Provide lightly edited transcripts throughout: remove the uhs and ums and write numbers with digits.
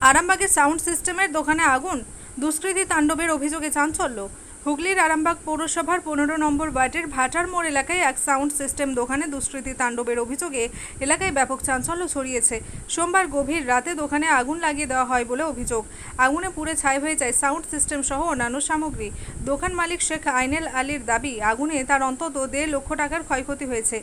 আরামবাগে সাউন্ড সিস্টেমের দোকানে আগুন, দুষ্কৃতী তাণ্ডবের অভিযোগে চাঞ্চল্য। হুগলির আরামবাগ পৌরসভার 15 নম্বর ওয়ার্ডের ভাটার মোড় এলাকায় এক সাউন্ড সিস্টেম দোকানে দুষ্কৃতী তাণ্ডবের অভিযোগে এলাকায় ব্যাপক চাঞ্চল্য ছড়িয়েছে। সোমবার গভীর রাতে দোকানে আগুন লাগিয়ে দেওয়া হয় বলে অভিযোগ। আগুনে পুড়ে ছাই হয়ে যায় সাউন্ড সিস্টেম সহ অন্যান্য সামগ্রী। দোকান মালিক শেখ আইনেল আলীর দাবি, আগুনে তার অন্তত 1.5 লক্ষ টাকার ক্ষয়ক্ষতি হয়েছে।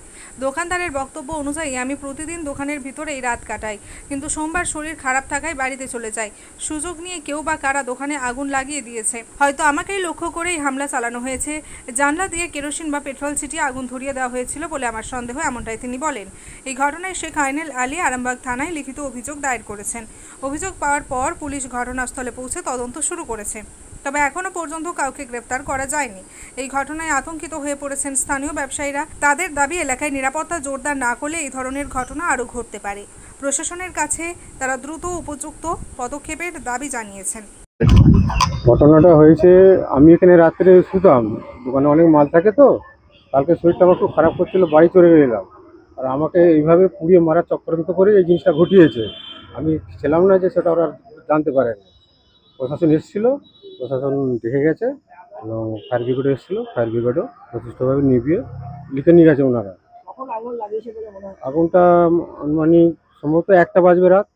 দোকানদারের বক্তব্য অনুযায়ী, আমি প্রতিদিন দোকানের ভিতরেই রাত কাটাই, কিন্তু সোমবার শরীর খারাপ থাকায় বাড়িতে চলে যাই। সুযোগ নিয়ে কেউ বা কারা দোকানে আগুন লাগিয়ে দিয়েছে, হয়তো আমাকেই লক্ষ্য করেই হামলা চালানো হয়েছে। জানলা দিয়ে কেরোসিন বা পেট্রোল ছিটিয়ে আগুন ধরিয়ে দেওয়া হয়েছিল বলে আমার সন্দেহ, এমনটাই তিনি বলেন। এই ঘটনায় শেখ আইনেল আলী আরামবাগ থানায় লিখিত অভিযোগ দায়ের করেছেন। অভিযোগ পাওয়ার পর পুলিশ ঘটনাস্থলে পৌঁছে তদন্ত শুরু করেছে, তবে এখনো পর্যন্ত কাউকে গ্রেফতার করা যায়নি। এই ঘটনায় আতঙ্কিত হয়ে পড়েছেন স্থানীয় ব্যবসায়ীরা। তাদের দাবি, এলাকায় নিরাপত্তা জোরদার না করলে এই ধরনের ঘটনা আরও ঘটতে পারে। প্রশাসনের কাছে তারা দ্রুত উপযুক্ত পদক্ষেপের দাবি জানিয়েছেন। ঘটনাটা হয়েছে, আমি এখানে রাত্রে শুতাম, দোকানে অনেক মাল থাকে তো। কালকে শরীরটা আমার খুব খারাপ করছিল, বাড়ি চলে এলাম। আর আমাকে এইভাবে পুড়িয়ে মারার চক্রান্ত করে এই জিনিসটা ঘটিয়েছে। আমি ছিলাম না যে সেটা ওরা জানতে পারেনি। প্রশাসন এসেছিল, প্রশাসন দেখে গেছে এবং ফায়ার ব্রিগেড এসেছিলো, ফায়ার ব্রিগেডও যথেষ্টভাবে নিভিয়ে লিখে নিয়ে গেছে ওনারা। আগুনটা মানে সম্ভবত 1টা বাজবে রাত।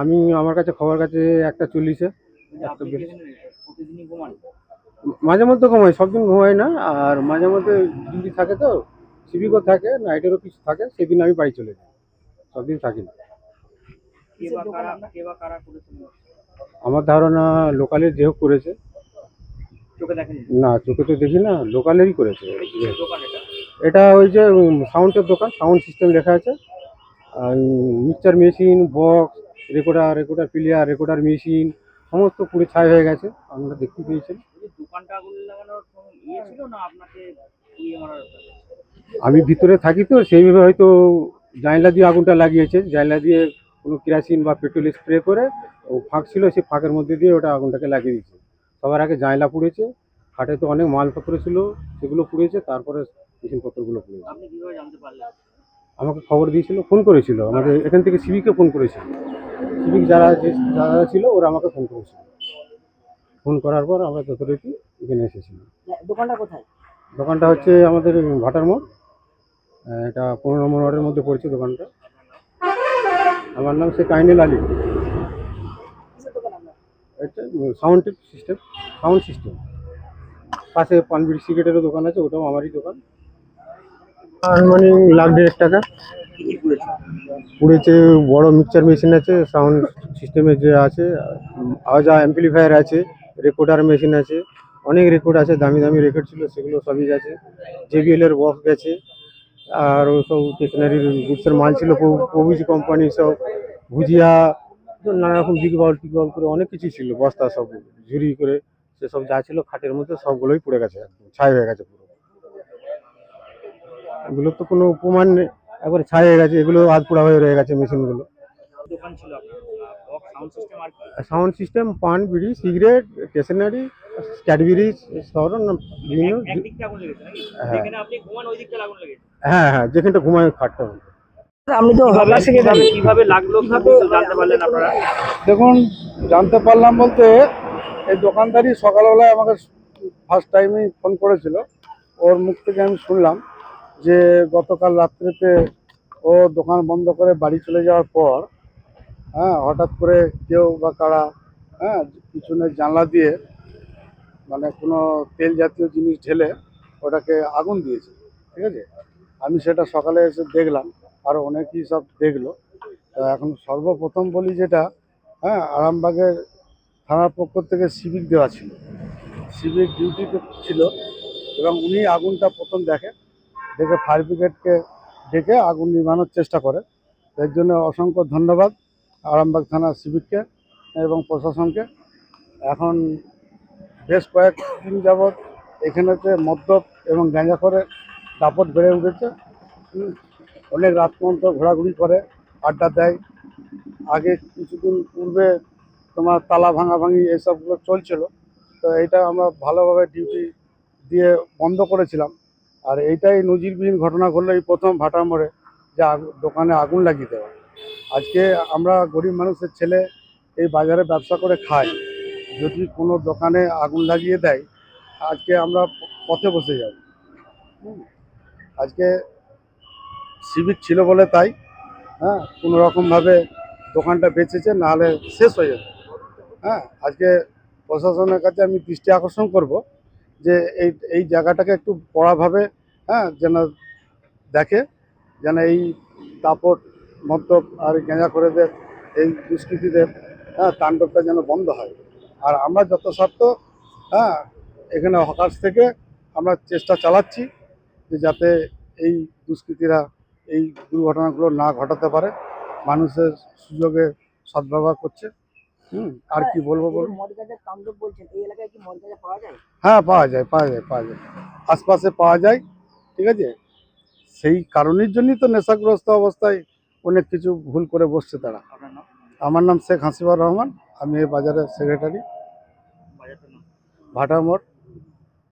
আমি আমার কাছে খবর কাছে 1টা 40-এ। মাঝে মধ্যে ঘুমাই, সব দিন ঘুমাই না। আর মাঝে মধ্যে ডিউটি থাকে তো, সিভিকও থাকে, নাইটেরও কিছু থাকে, সেদিন আমি বাড়ি চলে যাই, সব দিন থাকি না। আমার ধারণা লোকালের যে হোক করেছে। না, চোখে তো দেখি না, লোকালেরই করেছে। এটা ওই যে সাউন্ডের দোকান, সাউন্ড সিস্টেম লেখা আছে। Mixture machine, box, recorder player, recorder machine সমস্ত পুরো ছাই হয়ে গেছে, আমরা দেখতে পেয়েছি। আমি ভিতরে থাকি তো, সেইভাবে হয়তো জানলা দিয়ে আগুনটা লাগিয়েছে। জানলা দিয়ে কোনো কেরোসিন বা পেট্রোল স্প্রে করে ও ফাঁক ছিল, সেই ফাঁকের মধ্যে দিয়ে ওটা আগুনটাকে লাগিয়ে দিয়েছে। সবার আগে জানলা পুড়েছে, খাটে তো অনেক মালপত্র ছিল, সেগুলো পুড়েছে, তারপরে মেশিনপত্রগুলো পুড়েছে। আমাকে খবর দিয়েছিল, ফোন করেছিল, আমাদের এখান থেকে সিভিকে ফোন করেছিল। সিভিক যারা ছিল ওরা আমাকে ফোন করেছিল। ফোন করার পর আমরা যথারীতি এখানে এসেছিলাম। দোকানটা কোথায়? দোকানটা হচ্ছে আমাদের ভাটার মোড়, এটা 15 নম্বর ওয়ার্ডের মধ্যে পড়ছে দোকানটা। আমার নাম শেখ আইনেল আলী। এটা সাউন্ড সিস্টেম। পাশে পানবিড়ি সিগারেটেরও দোকান আছে, ওটাও আমারই দোকান। আনুমানিক 1,50,000 টাকা পুড়েছে। বড় মিক্সচার মেশিন আছে, সাউন্ড সিস্টেমে যে আছে, আওয়াজ অ্যাম্পলিফায়ার আছে, রেকর্ডার মেশিন আছে, অনেক রেকর্ড আছে, দামি দামি রেকর্ড ছিল, সেগুলো সবই গেছে। জেবিএলের বক্স গেছে, আর সব স্টেশনারি গুডসের মাল ছিল, প্রভৃতি কোম্পানি সব ভুজিয়া, নানা রকম বিগ বল টিক বল করে অনেক কিছু ছিল, বস্তা সব ঝুরি করে সেসব যা ছিল খাটের মধ্যে সবগুলোই পুড়ে গেছে, একদম ছাই হয়ে গেছে পুরো। এগুলো তো কোনো প্রমাণ নেই, একবারে ছাই হয়ে গেছে, এগুলো হাত পোড়া হয়ে রয়ে গেছে মেশিনগুলো। সাউন্ড সিস্টেম, পান, বিড়ি, সিগারেট, স্টেশনারি, ক্যাডবেরি, সব বিভিন্ন। হ্যাঁ হ্যাঁ, যেখানটা ঘুমায় খাটটা। আপনি তো কিভাবে লাগলো, জানতে পারলেন আপনারা? দেখুন, জানতে পারলাম বলতে, এই দোকানদারই সকালবেলায় আমাকে ফার্স্ট টাইমেই ফোন করেছিল। ওর মুখ থেকে আমি শুনলাম যে গতকাল রাত্রিতে ও দোকান বন্ধ করে বাড়ি চলে যাওয়ার পর হঠাৎ করে কেউ বা কারা পিছনের জানলা দিয়ে মানে কোনো তেল জাতীয় জিনিস ঢেলে ওটাকে আগুন দিয়েছে। ঠিক আছে, আমি সেটা সকালে এসে দেখলাম, আরও অনেকেই সব দেখলো। এখন সর্বপ্রথম বলি যেটা, আরামবাগের থানার পক্ষ থেকে সিভিক দেওয়া ছিল, সিভিক ডিউটিতে ছিল, এবং উনি আগুনটা প্রথম দেখে ফায়ার ব্রিগেডকে ডেকে আগুন নিভানোর চেষ্টা করে। এর জন্য অসংখ্য ধন্যবাদ আরামবাগ থানার সিভিককে এবং প্রশাসনকে। এখন বেশ কয়েকদিন যাবৎ এখানেতে মদ্যপ এবং গাঁজাখোরের দাপট বেড়ে উঠেছে। অনেক রাত পর্যন্ত ঘোরাঘুরি করে, আড্ডা দেয়। আগে কিছুদিন পূর্বে তোমার তালা ভাঙাভাঙি এসবগুলো চলছিল, তো এইটা আমরা ভালোভাবে ডিউটি দিয়ে বন্ধ করেছিলাম। আর এইটাই নজিরবিহীন ঘটনা ঘটলো এই প্রথম ভাটার মোড়ে, যে দোকানে আগুন লাগিয়ে দেওয়া। আজকে আমরা গরিব মানুষের ছেলে এই বাজারে ব্যবসা করে খাই, যদি কোনো দোকানে আগুন লাগিয়ে দেয় আজকে আমরা পথে বসে যাব। আজকে সিভিক ছিল বলে তাই হ্যাঁ কোনো রকমভাবে দোকানটা বেঁচেছে, নাহলে শেষ হয়ে যেত। হ্যাঁ আজকে প্রশাসনের কাছে আমি দৃষ্টি আকর্ষণ করব যে এই জায়গাটাকে একটু কড়াভাবে যেন দেখে, যেন এই দাপট মদ্যপ আর গাঁজাখোরেদের এই দুষ্কৃতীদের তাণ্ডবটা যেন বন্ধ হয়। আর আমরা যত সাধ্য এখানে হকার্স থেকে আমরা চেষ্টা চালাচ্ছি যে যাতে এই দুষ্কৃতীরা এই দুর্ঘটনাগুলো না ঘটাতে পারে। মানুষের সুযোগে সদ্ব্যবহার করছে। আর কি বলবো বলুন। মদ গাঁজার তাণ্ডব বলছেন, এই এলাকায় কি মদ গাঁজা পাওয়া যায়? হ্যাঁ পাওয়া যায় আশপাশে পাওয়া যায়, ঠিক আছে। সেই কারণের জন্যই তো নেশাগ্রস্ত অবস্থায় অনেক কিছু ভুল করে বসছে তারা। আমার নাম শেখ হাসিবুর রহমান, আমি এই বাজারের সেক্রেটারি, ভাটার মোড়।